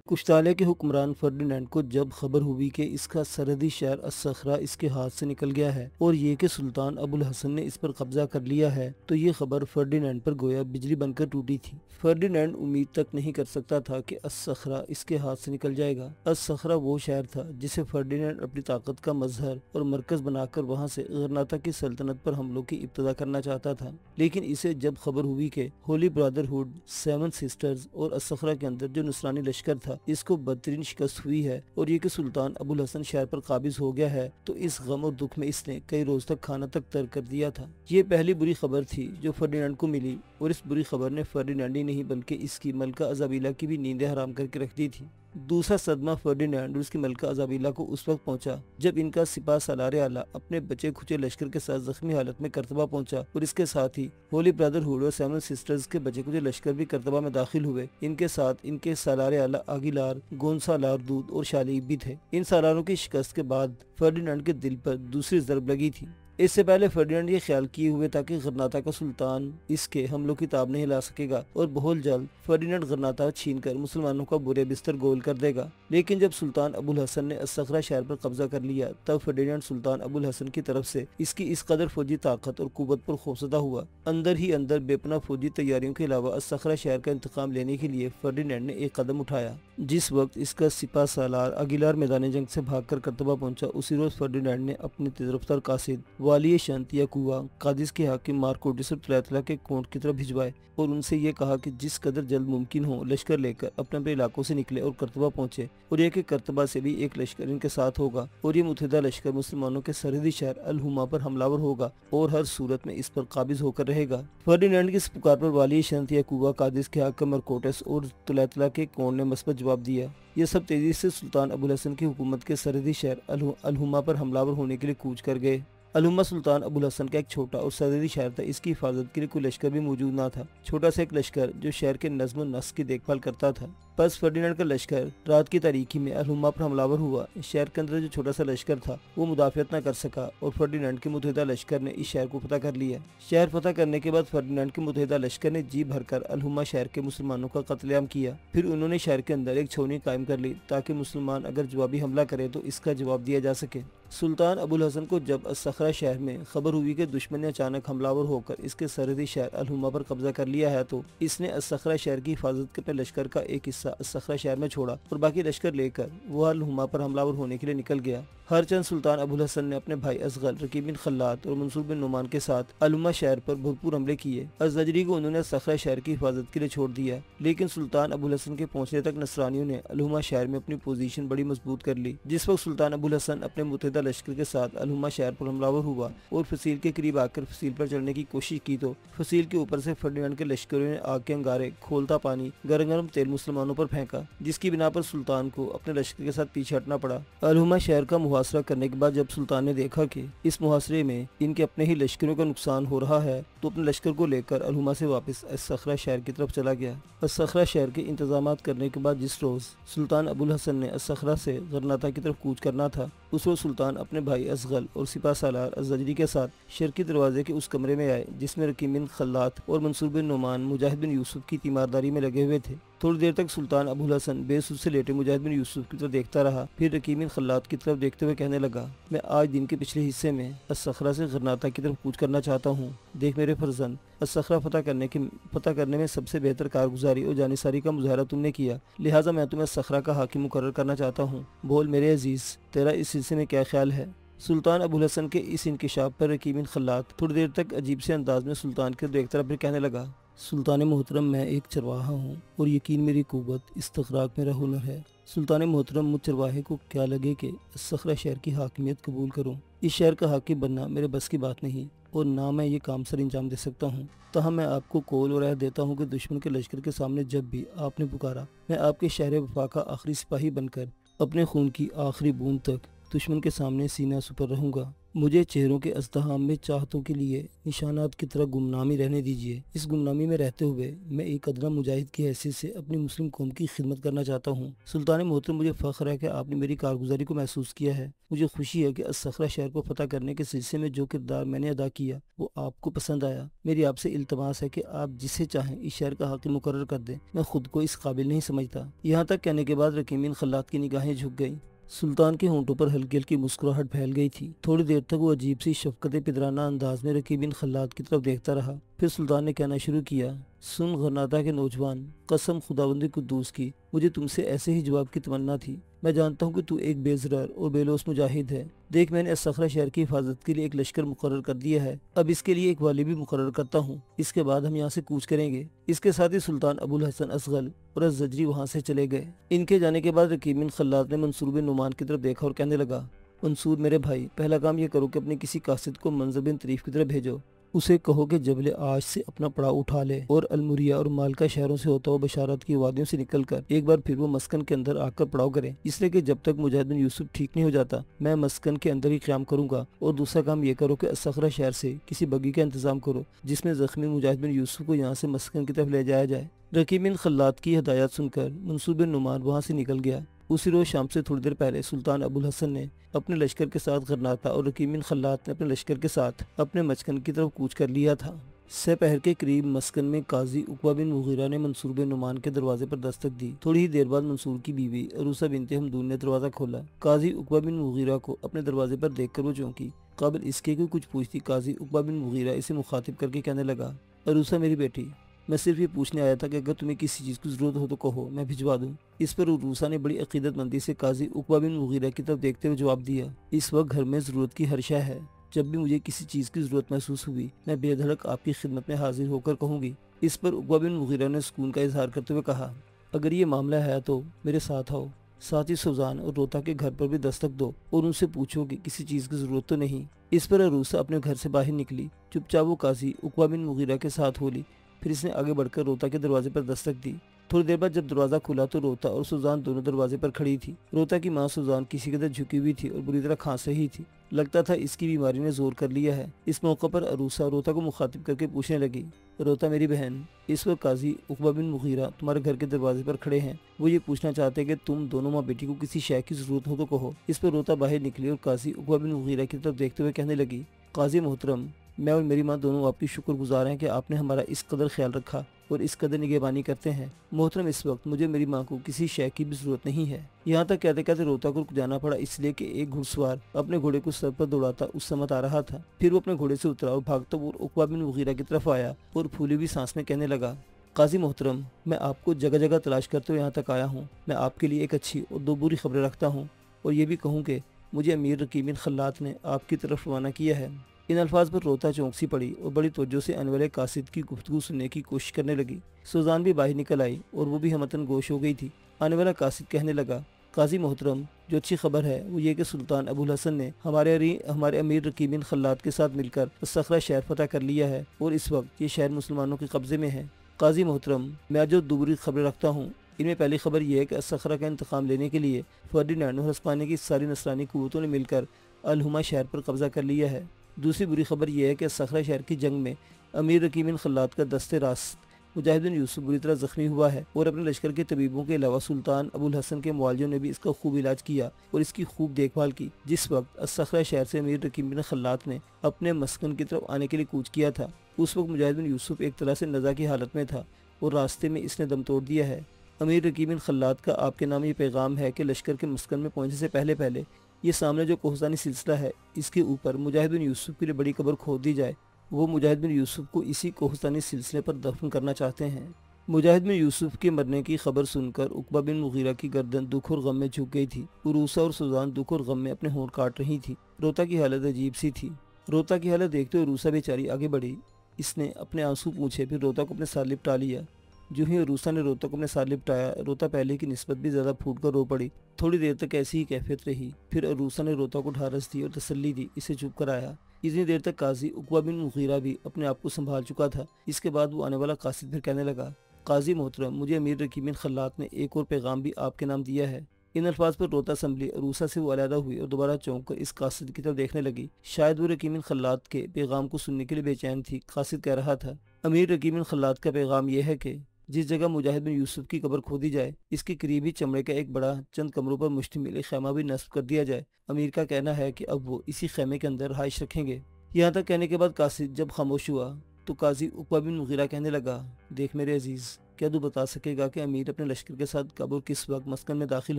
कुश्ताले के हुक्मरान फर्डिनेंड को जब खबर हुई कि इसका सरहदी शहर अस्सखरा इसके हाथ से निकल गया है और ये कि सुल्तान अबुल हसन ने इस पर कब्जा कर लिया है, तो ये खबर फर्डिनेंड पर गोया बिजली बनकर टूटी थी। फर्डिनेंड उम्मीद तक नहीं कर सकता था कि अस्सखरा इसके हाथ से निकल जाएगा। अस्सखरा वो शहर था जिसे फर्डिनेंड अपनी ताकत का मजहर और मरकज बनाकर वहाँ से गरनाता की सल्तनत पर हमलों की इब्तदा करना चाहता था। लेकिन इसे जब खबर हुई कि होली ब्रदरहुड, सेवन सिस्टर्स और अस्सखरा के अंदर जो नुसरानी लश्कर था इसको बदतरीन शिकस्त हुई है और ये कि सुल्तान अबुल हसन शहर पर काबिज हो गया है, तो इस गम और दुख में इसने कई रोज तक खाना तक तर्क कर दिया था। ये पहली बुरी खबर थी जो फर्डिनेंड को मिली और इस बुरी खबर ने फर्डिनेंड ही नहीं बल्कि इसकी मलका अजाबिला की भी नींदें हराम करके रख दी थी। दूसरा सदमा फर्डिनेंड और उसकी मलका अजाबिला को उस वक्त पहुंचा जब इनका सिपा सालार आला अपने बचे खुचे लश्कर के साथ जख्मी हालत में करतबा पहुंचा और इसके साथ ही होली ब्रदरहुड और सेवन सिस्टर्स के बचे खुचे लश्कर भी करतबा में दाखिल हुए। इनके साथ इनके सालार आला आगिलार, गोंसालार दूध और शालीब भी थे। इन सालारों की शिकस्त के बाद फर्डिनेंड के दिल पर दूसरी ज़रब लगी थी। इससे पहले फर्डिनेंड ये ख्याल किए हुए था कि गरनाता का सुल्तान इसके हमलों की ताब नहीं ला सकेगा और बहुत जल्द फर्डिनेंड गरनाता छीनकर मुसलमानों का बुरे बिस्तर गोल कर देगा। लेकिन जब सुल्तान अबुल हसन ने अस्सखरा शहर पर कब्जा कर लिया तब फर्डिनेंड सुल्तान अबुल हसन की तरफ से इसकी इस कदर फौजी ताकत और कुव्वत पर खौफजदा हुआ। अंदर ही अंदर बेपना फौजी तैयारियों के अलावा अस्सखरा शहर का इंतकाम लेने के लिए फर्डिनेंड ने एक कदम उठाया। जिस वक्त इसका सिपा सालार अगिलार मैदान जंग से भागकर करतबा पहुंचा, उसी रोज फर्डिनेंड ने अपने तेजरफ्तार कासिद वाली शंत या कुआ कादिस के हाकिम मार्कोटिस तला के कोर्ट की तरफ भिजवाए और उनसे ये कहा कि जिस कदर जल्द मुमकिन हो लश्कर लेकर अपने अपने इलाकों से निकले और करतबा पहुंचे और यह कि करतबा से भी एक लश्कर इनके साथ होगा और ये मुतहदा लश्कर मुसलमानों के सरहदी शहर अल हुमा पर हमलावर होगा और हर सूरत में इस पर काबिज होकर रहेगा। फर्डिनेंड की इस पुकार पर वाली शंत या कुआ कादिस के हाकिम मार्कोटिस और तला के कोर्ट ने मस्बत जवाब दिया। ये सब तेजी से सुल्तान अबुल हसन की हुकूमत के सरहदी शहर अल हुमा पर हमलावर होने के लिए कूच कर गए। अल-हुम्मा सुल्तान अबुल हसन का एक छोटा और सरहदी शहर था। इसकी हिफाजत के लिए कोई लश्कर भी मौजूद ना था। छोटा सा एक लश्कर जो शहर के नज्म और नस्क की देखभाल करता था। बस फर्डिनेंड का लश्कर रात की तारीकी में अल-हुम्मा पर हमलावर हुआ। शहर के अंदर जो छोटा सा लश्कर था वो मुदाफियत न कर सका और फर्डिनेंड के मुतहदा लश्कर ने इस शहर को फतह कर लिया। शहर फतह करने के बाद फर्डिनेंड के मुतहदा लश्कर ने जी भरकर अल-हुम्मा शहर के मुसलमानों का कत्लेआम किया। फिर उन्होंने शहर के अंदर एक छावनी कायम कर ली ताकि मुसलमान अगर जवाबी हमला करे तो इसका जवाब दिया जा सके। सुल्तान अबुल हसन को जब अस्सखरा शहर में खबर हुई कि दुश्मन ने अचानक हमलावर होकर इसके सरहदी शहर अल-हुम्मा पर कब्जा कर लिया है, तो इसने अस्सखरा शहर की हिफाजत के अपने लश्कर का एक हिस्सा अस्सखरा शहर में छोड़ा और बाकी लश्कर लेकर वो अल-हुम्मा पर हमलावर होने के लिए निकल गया। हर चंद सुल्तान अबुल हसन ने अपने भाई असगल, रकीब बिन खल्लात और मंसूर बिन नुमान के साथ अल-हुम्मा शहर पर भरपूर हमले किए। अज़जरी को उन्होंने अस्सखरा शहर की हिफाजत के लिए छोड़ दिया, लेकिन सुल्तान अबुल हसन के पहुंचने तक नसरानियों ने अल-हुम्मा शहर में अपनी पोजीशन बड़ी मजबूत कर ली। जिस वक्त सुल्तान अबुल हसन अपने मुतहदा लश्कर के साथ अल-हुम्मा शहर पर हमलावर हुआ और फसील के करीब आकर फसील पर चढ़ने की कोशिश की, तो फसील के ऊपर से फर्डिनेंड के लश्करों ने आग के अंगारे, खोलता पानी, गरम गरम तेल मुसलमानों पर फेंका, जिसकी बिना पर सुल्तान को अपने लश्कर के साथ पीछे हटना पड़ा। अल-हुम्मा शहर का मुहासरा करने के बाद जब सुल्तान ने देखा कि इस मुहासरे में इनके अपने ही लश्करों का नुकसान हो रहा है, तो अपने लश्कर को लेकर अल-हुम्मा से वापस अस्सखरा शहर की तरफ चला गया। अस्सखरा शहर के इंतजामात करने के बाद जिस रोज सुल्तान अबुल हसन ने अस्सखरा से गरनाता की तरफ कूच करना था, उस रोज सुल्तान अपने भाई असगल और सिपा सालार अज़जरी के साथ शर्की दरवाजे के उस कमरे में आए जिसमें रकीब बिन खल्लात और मंसूर बिन नुमान मुजाहिद बिन यूसुफ की तीमारदारी में लगे हुए थे। थोड़ी देर तक सुल्तान अबुल हसन बेसुध से लेटे मुजाहिद बिन यूसुफ की तरफ देखता रहा। फिर रकीब बिन खल्लात की तरफ देखते हुए कहने लगा, मैं आज दिन के पिछले हिस्से में अस्सखरा से गरनाता की तरफ कूच करना चाहता हूँ। देख मेरे फर्जंद, अस्सखरा फतह करने में सबसे बेहतर कारगुजारी और जानिसारी का मुजाहरा तुमने किया, लिहाजा मैं तुम्हें अस्सखरा का हाकिम मुकर्रर करना चाहता हूँ। बोल मेरे अजीज, तेरा इस सिलसिले में क्या ख्याल है? सुल्तान अबुल हसन के इस इंकिशाफ पर रकीब बिन खल्लात थोड़ी देर तक अजीब से अंदाज में सुल्तान के देखता रहा, फिर कहने लगा, सुल्तान मोहतरम, मैं एक चरवाहा हूँ और यकीन मेरी कुव्वत, इस्तखराक मेरा हुनर है। सुल्तान मोहतरम, मुझ चरवाहे को क्या लगे कि अस्सखरा शहर की हाकिमियत कबूल करूँ। इस शहर का हाकिम बनना मेरे बस की बात नहीं और ना मैं ये काम सर अंजाम दे सकता हूँ। तहाँ मैं आपको कौल और राय देता हूँ कि दुश्मन के लश्कर के सामने जब भी आपने पुकारा, मैं आपके शहर वफा का आखिरी सिपाही बनकर अपने खून की आखिरी बूंद तक दुश्मन के सामने सीना सुपर रहूंगा। मुझे चेहरों के अज़्दहाम में चाहतों के लिए निशानात की तरह गुमनामी रहने दीजिए। इस गुमनामी में रहते हुए मैं एक अदना मुजाहिद की हैसियत से अपनी मुस्लिम कौम की खिदमत करना चाहता हूँ। सुल्तान मोहतरम, मुझे फ़ख्र है कि आपने मेरी कारगुजारी को महसूस किया है। मुझे खुशी है कि अस्सखरा शहर को फतह करने के सिलसिले में जो किरदार मैंने अदा किया वो आपको पसंद आया। मेरी आपसे इल्तमास है कि आप जिसे चाहें इस शहर का हाकिम मुकर्रर कर दें। मैं खुद को इस काबिल नहीं समझता। यहाँ तक कहने के बाद रकीम बिन खल्लाद की निगाहें झुक गईं। सुल्तान के होंठों पर हल्की हल्की मुस्कुराहट फैल गई थी। थोड़ी देर तक वो अजीब सी शफकत पिदराना अंदाज में रकीब बिन खल्लाद की तरफ देखता रहा। फिर सुल्तान ने कहना शुरू किया, सुन गरनाता के नौजवान, कसम खुदाबंदी कुद्दूस की, मुझे तुमसे ऐसे ही जवाब की तमन्ना थी। मैं जानता हूँ कि तू एक बेज़रार और बेलोस मुजाहिद है। देख, मैंने अस्सखरा शहर की हिफाजत के लिए एक लश्कर मुकर्रर कर दिया है। अब इसके लिए एक वाली भी मुकर्रर करता हूँ। इसके बाद हम यहाँ से कूच करेंगे। इसके साथ ही सुल्तान अबुल हसन असगल और अज़्ज़जरी वहाँ से चले गए। इनके जाने के बाद रकीब बिन खल्लाद ने मंसूर बिन नुमान की तरफ देखा और कहने लगा, मंसूर मेरे भाई, पहला काम ये करो कि अपने किसी कासिद को मंजर बिन तरीफ की तरफ भेजो। उसे कहो कि जबले आज से अपना पड़ाव उठा ले और अलमुरिया और मालका शहरों से होता हुआ बशारत की वादियों से निकलकर एक बार फिर वो मस्कन के अंदर आकर पड़ाव करे। इसलिए कि जब तक मुजाहिद बिन यूसुफ ठीक नहीं हो जाता मैं मस्कन के अंदर ही क़याम करूंगा। और दूसरा काम ये करो कि अस्सखरा शहर से किसी बग्गी का इंतजाम करो जिसमें जख्मी मुजाहिद बिन यूसुफ को यहाँ से मस्कन की तरफ ले जाया जाए। रकीब बिन खल्लाद की हदायत सुनकर मंसूर बिन नुमान वहाँ से निकल गया। उसी रोज शाम से थोड़ी देर पहले सुल्तान अबुल हसन ने अपने लश्कर के साथ गरनाता और रकीब बिन खल्लाद ने अपने लश्कर के साथ अपने मस्कन की तरफ कूच कर लिया था। सहपहर के करीब मस्कन में काजी उकबा बिन मुगीरा ने मंसूर बिन नुमान के दरवाजे पर दस्तक दी। थोड़ी ही देर बाद मंसूर की बीवी अरूसा बिनते हमदून ने दरवाजा खोला। काजी उकबा बिन मुगीरा को अपने दरवाजे पर देखकर वो चौंकी। काबिल इसके कि कुछ पूछती काजी उकबा बिन मुगीरा इसे मुखातिब करके कहने लगा, अरूसा मेरी बेटी, मैं सिर्फ ये पूछने आया था कि अगर तुम्हें किसी चीज़ की ज़रूरत हो तो कहो, मैं भिजवा दूँ। इस पर उरूसा ने बड़ी अकीदतमंदी से काजी उकबा बिन मुगीरा की तरफ देखते हुए जवाब दिया, इस वक्त घर में ज़रूरत की हर शय है। जब भी मुझे किसी चीज़ की ज़रूरत महसूस हुई मैं बेधड़क आपकी खिदमत में हाजिर होकर कहूँगी। इस पर उकबा बिन मुगीरा ने सुकून का इजहार करते हुए कहा, अगर ये मामला है तो मेरे साथ आओ। साथ ही सुजान और रोता के घर पर भी दस्तक दो और उनसे पूछो कि किसी चीज़ की ज़रूरत तो नहीं। इस पर अरूसा अपने घर से बाहर निकली। चुपचाप वो काजी उकबा बिन मुगीरा के साथ हो ली। फिर इसने आगे बढ़कर रोता के दरवाजे पर दस्तक दी। थोड़ी देर बाद जब दरवाजा खुला तो रोता और सुजान दोनों दरवाजे पर खड़ी थी। रोता की माँ सुजान किसी कदर झुकी हुई थी और बुरी तरह खांस रही थी। लगता था इसकी बीमारी ने जोर कर लिया है। इस मौके पर अरूसा रोता को मुखातिब करके पूछने लगी, रोता मेरी बहन, इस वक्त काजी उकबा बिन मुगीरा तुम्हारे घर के दरवाजे पर खड़े हैं। वो ये पूछना चाहते हैं कि तुम दोनों माँ बेटी को किसी शय की जरूरत हो तो कहो। इस पर रोता बाहर निकली और काजी उकबा बिन मुगीरा की तरफ देखते हुए कहने लगी, काजी मोहतरम, मैं और मेरी माँ दोनों आपकी शुक्रगुजार हैं कि आपने हमारा इस कदर ख्याल रखा और इस कदर निगहबानी करते हैं। मोहतरम, इस वक्त मुझे मेरी माँ को किसी शय की भी जरूरत नहीं है। यहाँ तक कहते कहते रोता को रुक जाना पड़ा, इसलिए कि एक घुड़सवार अपने घोड़े को सर पर दौड़ाता उस समत आ रहा था। फिर वो अपने घोड़े से उतरा और भागता हुआ उकबा बिन मुगीरा की तरफ आया और फूली हुई सांस में कहने लगा, काजी मोहतरम, मैं आपको जगह जगह तलाश करते हुए यहाँ तक आया हूँ। मैं आपके लिए एक अच्छी और दो बुरी खबरें रखता हूँ और ये भी कहूँ कि मुझे अमीर रकीब बिन खल्लाद ने आपकी तरफ रवाना किया है। इन अल्फाज पर रोता चौंक सी पड़ी और बड़ी तवज्जो से आने वाले कासिद की गुफ्तगू सुनने की कोशिश करने लगी। सुजान भी बाहर निकल आई और वो भी हमतन गोश हो गई थी। आने वाला कासिद कहने लगा, काजी मोहतरम, जो अच्छी खबर है वो ये कि सुल्तान अबुल हसन ने हमारे अमीर रकीब बिन खल्लाद के साथ मिलकर अस्सखरा शहर फतह कर लिया है और इस वक्त ये शहर मुसलमानों के कब्जे में है। काजी मोहतरम, मैं आज जो दूसरी खबरें रखता हूँ इनमें पहली खबर यह है कि अस्सखरा का इंतकाम लेने के लिए फर्डिनेंड और हस्पानिया की सारी नसरानी कुव्वतों ने मिलकर अल-हुमा शहर पर कब्जा कर लिया है। दूसरी बुरी खबर यह है कि अस्सखरा शहर की जंग में अमीर रकीब बिन खल्लाद का दस्ते रास्त मुजाहिद बिन यूसुफ बुरी तरह जख्मी हुआ है और अपने लश्कर के तबीबों के अलावा सुल्तान अबुल हसन के मुआलिजों ने भी इसका खूब इलाज किया और इसकी खूब देखभाल की। जिस वक्त अस्सखरा शहर से अमीर रकीब बिन खल्लाद ने अपने मस्कन की तरफ आने के लिए कूच किया था उस वक्त मुजाहिद बिन यूसुफ एक तरह से नज़ा की हालत में था और रास्ते में इसने दम तोड़ दिया है। अमीर रकीब बिन खल्लाद का आपके नाम ये पैगाम है कि लश्कर के मस्कन में पहुंचने से पहले पहले ये सामने जो कोहसानी सिलसिला है इसके ऊपर मुजाहिद बिन यूसुफ के लिए बड़ी कब्र खोद दी जाए। वो मुजाहिद बिन यूसुफ को इसी कोहसानी सिलसिले पर दफन करना चाहते हैं। मुजाहिद बिन यूसुफ के मरने की खबर सुनकर उकबा बिन मुगीरा की गर्दन दुख और गम में झुक गई थी। उरूसा और सुजान दुख और गम में अपने होंठ काट रही थी। रोता की हालत अजीब सी थी। रोता की हालत देखते हुए उरूसा बेचारी आगे बढ़ी। इसने अपने आंसू पूछे, फिर रोता को अपने साथ लिपटा लिया। जो ही रूसा ने रोता को अपने साथ लिपटाया, रोता पहले की निस्बत भी ज़्यादा फूट कर रो पड़ी। थोड़ी देर तक ऐसी ही कैफियत रही। फिर रूसा ने रोता को ढारस दी और तसल्ली दी, इसे चुप कराया। इतनी देर तक काजी उकबा बिन मुगीरा भी अपने आप को संभाल चुका था। इसके बाद वो आने वाला कासिद फिर कहने लगा, काजी मोहतरम, मुझे अमीर रकीब बिन खल्लाद ने एक और पैगाम भी आपके नाम दिया है। इन अल्फाज पर रोता संभली, अरूसा से वो अलहदा हुई और दोबारा चौंक कर इस कासिद की तरफ देखने लगी। शायद वो रकीम खल्लात के पैगाम को सुनने के लिए बेचैन थी। कासिद कह रहा था, अमीर रकीम खल्लात का पैगाम यह है कि जिस जगह मुजाहिद बिन यूसुफ की कब्र खोदी जाए, इसके करीब ही चमड़े का एक बड़ा चंद कमरों पर मुश्तमिल एक खैमा भी नस्ब कर दिया जाए। अमीर का कहना है कि अब वो इसी खैमे के अंदर रहाइश रखेंगे। यहाँ तक कहने के बाद कासिद जब खामोश हुआ तो काजी उक़बा बिन मुगीरा कहने लगा, देख मेरे अजीज, क्या तू बता सकेगा कि अमीर अपने लश्कर के साथ कब और किस वक्त मस्कन में दाखिल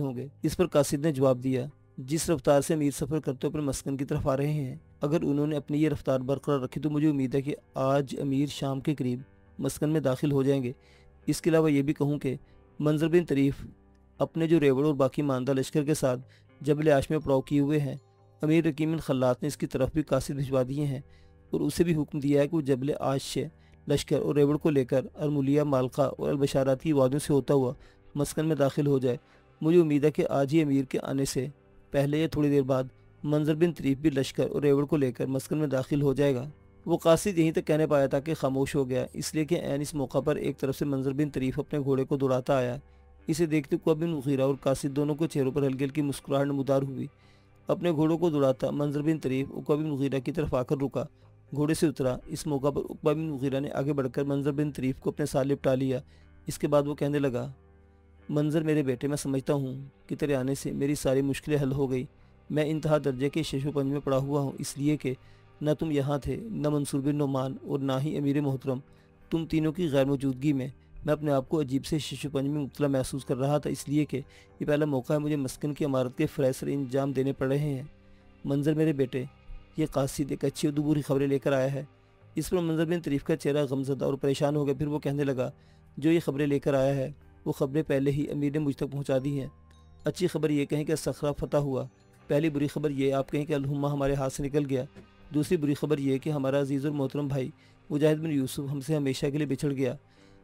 होंगे? इस पर कासिद ने जवाब दिया, जिस रफ्तार से अमीर सफ़र करते हुए अपने मस्कन की तरफ आ रहे हैं, अगर उन्होंने अपनी ये रफ्तार बरकरार रखी तो मुझे उम्मीद है कि आज अमीर शाम के करीब मस्कन में दाखिल हो जाएंगे। इसके अलावा ये भी कहूँ कि मंजर बिन तरीफ अपने जो रेवड़ और बाकी मानदा लश्कर के साथ जबल आश में पड़ाव किए हुए हैं, अमीर रकीम बिन खल्लात ने इसकी तरफ भी कासिद भिजवा दिए हैं और उसे भी हुक्म दिया है कि वो जबल आश से लश्कर और रेवड़ को लेकर अरमुलिया, मालका और अलबशारात की वादियों से होता हुआ मस्कन में दाखिल हो जाए। मुझे उम्मीद है कि आज ही अमीर के आने से पहले या थोड़ी देर बाद मंजर बिन तरीफ भी लश्कर और रेवड़ को लेकर मस्कन में दाखिल हो जाएगा। वो कासिद यहीं तक कहने पाया था कि खामोश हो गया, इसलिए कि ऐन इस मौका पर एक तरफ से मंजर बिन तरीफ अपने घोड़े को दौड़ाता आया। इसे देखते उक़बा बिन मुगीरा और कासिद दोनों को चेहरों पर हल्की हल्की मुस्कुराहट नमूदार हुई। अपने घोड़ों को दौड़ाता मंजर बिन तरीफ उक़बा बिन मुगीरा की तरफ आकर रुका, घोड़े से उतरा। इस मौका पर उक़बा बिन मुगीरा ने आगे बढ़कर मंजर बिन तरीफ को अपने साथ लिपटा लिया। इसके बाद वो कहने लगा, मंजर मेरे बेटे, मैं समझता हूँ कि तेरे आने से मेरी सारी मुश्किलें हल हो गई। मैं इंतहा दर्जे के शशोपंज में पड़ा हुआ हूँ, इसलिए कि न तुम यहाँ थे, न मंसूर बिन नोमान और ना ही अमीर मोहतरम। तुम तीनों की गैर मौजूदगी में मैं अपने आप को अजीब से शशोपंज में मुब्तला महसूस कर रहा था, इसलिए कि ये पहला मौका है मुझे मस्कन की इमारत के फ्रेसर इंजाम देने पड़ रहे हैं। मंजर मेरे बेटे, ये कासिद एक अच्छी और बुरी खबरें लेकर आया है। इस पर मंजर बिन तरीफ का चेहरा गमज़दा और परेशान हो गया। फिर वो कहने लगा, जो ये खबरें लेकर आया है वो खबरें पहले ही अमीर ने मुझ तक पहुँचा दी हैं। अच्छी खबर ये कहें कि सखरा फतह हुआ। पहली बुरी खबर ये आप कहें कि अलहुम्मा हमारे हाथ से निकल गया। दूसरी बुरी खबर यह कि हमारा अजीज़ और मोहतरम भाई मुजाहिद बिन यूसुफ हमसे हमेशा के लिए बिछड़ गया।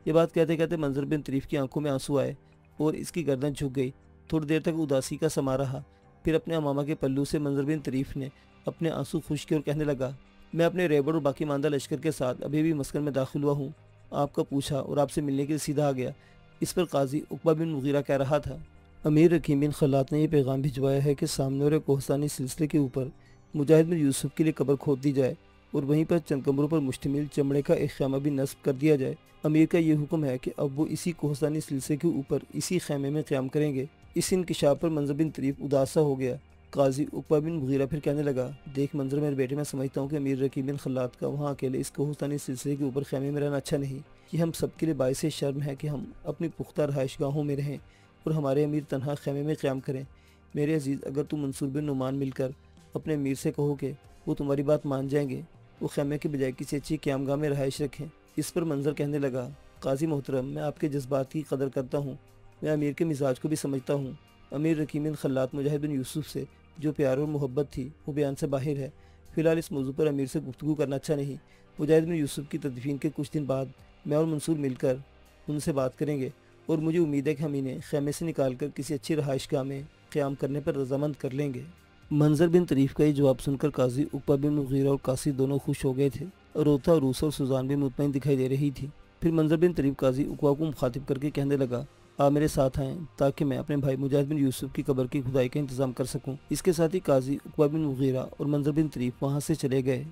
ये बात कहते कहते मंजर बिन तरीफ की आंखों में आंसू आए और इसकी गर्दन झुक गई। थोड़ी देर तक उदासी का समा रहा। फिर अपने अमामा के पल्लू से मंजर बिन तरीफ ने अपने आंसू खुश किए और कहने लगा, मैं अपने रेबड़ और बाकी मानदा लश्कर के साथ अभी भी मस्कन में दाखिल हुआ हूँ। आपका पूछा और आपसे मिलने के लिए सीधा आ गया। इस पर काजी उक़बा बिन मुगीरा कह रहा था, अमीर रकीम बिन खल्लात ने यह पैगाम भिजवाया है कि सामने और कोहसानी सिलसिले के ऊपर मुजाहिद बिन यूसुफ के लिए कब्र खोद दी जाए और वहीं पर चंद कमरों पर मुश्तमिल चमड़े का एक खैमा भी नस्ब कर दिया जाए। अमीर का ये हुक्म है कि अब वो इसी कोहसानी सिलसिले के ऊपर इसी खैमे में क़याम करेंगे। इस इंकिशाफ पर मंजर बिन तरीफ उदासा हो गया। काजी उक़बा बिन मुगीरा फिर कहने लगा, देख मंजर मेरे बेटे, मैं समझता हूँ कि अमीर रकीम बिन खल्लात का वहाँ अकेले इस कोहसानी सिलसिले के ऊपर खैमे में रहना अच्छा नहीं। ये हम सब के लिए बाइस शर्म है कि हम अपनी पुख्ता रहाइश गाहों में रहें और हमारे अमीर तनहा खैमे में क़याम करें। मेरे अजीज़, अगर तुम मंसूर बिन नुमान मिलकर अपने अमीर से कहो कि वो तुम्हारी बात मान जाएंगे, वो खैमे के बजाय किसी अच्छी क़यामगाह में रहाइश रखें। इस पर मंजर कहने लगा, काजी मोहतरम, मैं आपके जज्बात की कदर करता हूँ। मैं अमीर के मिजाज को भी समझता हूँ। अमीर रकीम बिन खल्लात मुजाहिद बिन यूसुफ से जो प्यार और मोहब्बत थी वो बयान से बाहर है। फ़िलहाल इस मौजू पर अमीर से गुफ्तगू करना अच्छा नहीं। मुजाहिद बिन यूसुफ की तदफीन के कुछ दिन बाद मैं और मंसूर मिलकर उनसे बात करेंगे और मुझे उम्मीद है कि हम इन्हें खैमे से निकाल कर किसी अच्छी रहाइशगाह में क़याम करने पर रजामंद कर लेंगे। मंजर बिन तरीफ का ये जवाब सुनकर काजी उक़बा बिन मुगीरा और कासिद दोनों खुश हो गए थे। रोता, रूसा और सुजान भी मुतमईन दिखाई दे रही थी। फिर मंजर बिन तरीफ काजी उक़बा को मुखातिब करके कहने लगा, आप मेरे साथ आएँ ताकि मैं अपने भाई मुजाहिद बिन यूसुफ की कब्र की खुदाई का इंतज़ाम कर सकूँ। इसके साथ ही काजी उक़बा बिन मुगीरा और मंजर बिन तरीफ वहाँ से चले गए।